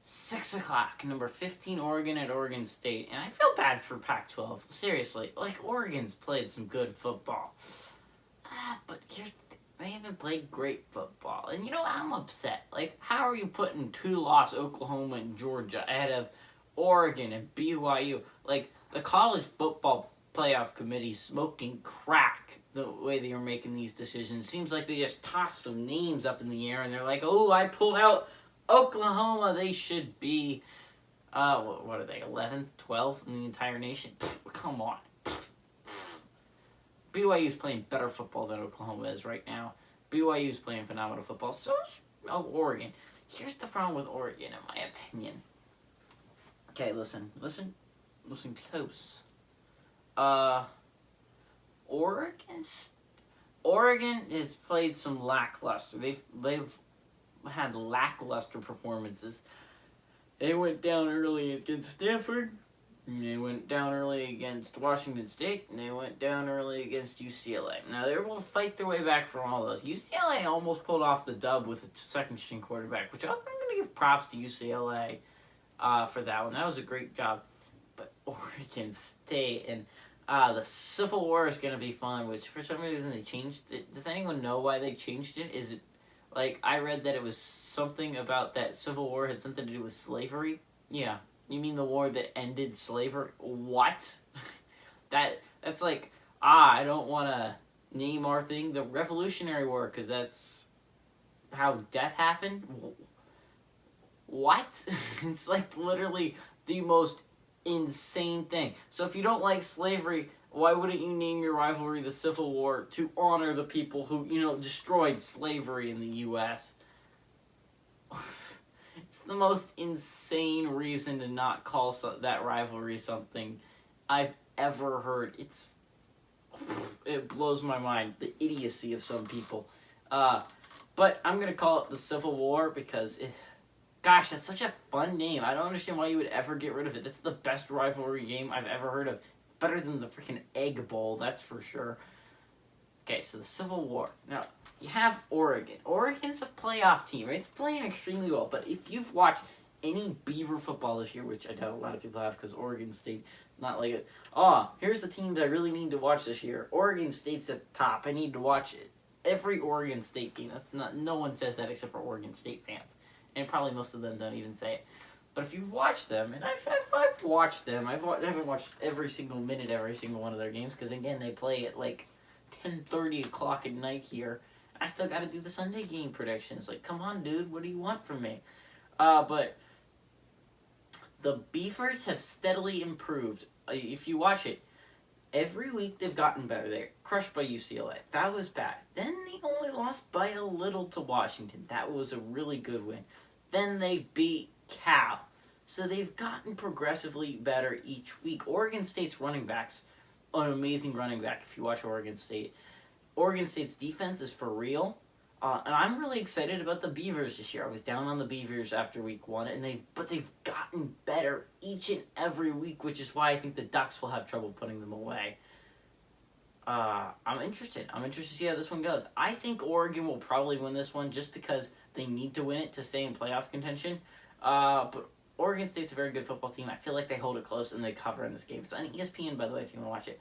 6 o'clock, number 15 Oregon at Oregon State. And I feel bad for Pac-12. Seriously, like, Oregon's played some good football. But here's the thing. They haven't played great football. And I'm upset. Like, how are you putting 2-loss Oklahoma and Georgia ahead of Oregon and BYU? Like, the college football playoff committee smoking crack the way they were making these decisions. It seems like they just tossed some names up in the air and they're like, oh, I pulled out Oklahoma. They should be, what are they, 11th, 12th in the entire nation? Come on. BYU's playing better football than Oklahoma is right now. BYU's playing phenomenal football. So is Oregon. Here's the problem with Oregon, in my opinion. Okay, listen close. Oregon has played some lackluster. They've had lackluster performances. They went down early against Stanford. They went down early against Washington State, and they went down early against UCLA. Now, they were able to fight their way back from all those. UCLA almost pulled off the dub with a second-string quarterback, which I'm going to give props to UCLA for that one. That was a great job. But Oregon State and the Civil War is going to be fun, which for some reason they changed it. Does anyone know why they changed it? Is it, like, I read that it was something about that Civil War had something to do with slavery? Yeah. You mean the war that ended slavery? What? That's like, I don't want to name our thing the Revolutionary War, because that's how death happened? What? It's like literally the most insane thing. So if you don't like slavery, why wouldn't you name your rivalry the Civil War to honor the people who, destroyed slavery in the U.S.? It's the most insane reason to not call that rivalry something I've ever heard. It blows my mind, the idiocy of some people. But I'm going to call it the Civil War because gosh, that's such a fun name. I don't understand why you would ever get rid of it. That's the best rivalry game I've ever heard of. It's better than the freaking Egg Bowl, that's for sure. Okay, so the Civil War. Now, you have Oregon. Oregon's a playoff team, right? It's playing extremely well, but if you've watched any Beaver football this year, which I doubt a lot of people have because Oregon State is not like it. Here's the teams I really need to watch this year. Oregon State's at the top. I need to watch it. Every Oregon State game. No one says that except for Oregon State fans. And probably most of them don't even say it. But if you've watched them, and I've watched them, I haven't watched every single minute, every single one of their games, because again, they play at like 10:30 o'clock at night here. I still got to do the Sunday game predictions. Like, come on, dude, what do you want from me? But the Beavers have steadily improved. If you watch it, every week they've gotten better. They're crushed by UCLA. That was bad. Then they only lost by a little to Washington. That was a really good win. Then they beat Cal. So they've gotten progressively better each week. Oregon State's running backs, an amazing running back if you watch Oregon State. Oregon State's defense is for real. And I'm really excited about the Beavers this year. I was down on the Beavers after week 1, but they've gotten better each and every week, which is why I think the Ducks will have trouble putting them away. I'm interested. I'm interested to see how this one goes. I think Oregon will probably win this one just because they need to win it to stay in playoff contention. But Oregon State's a very good football team. I feel like they hold it close and they cover in this game. It's on ESPN, by the way, if you want to watch it.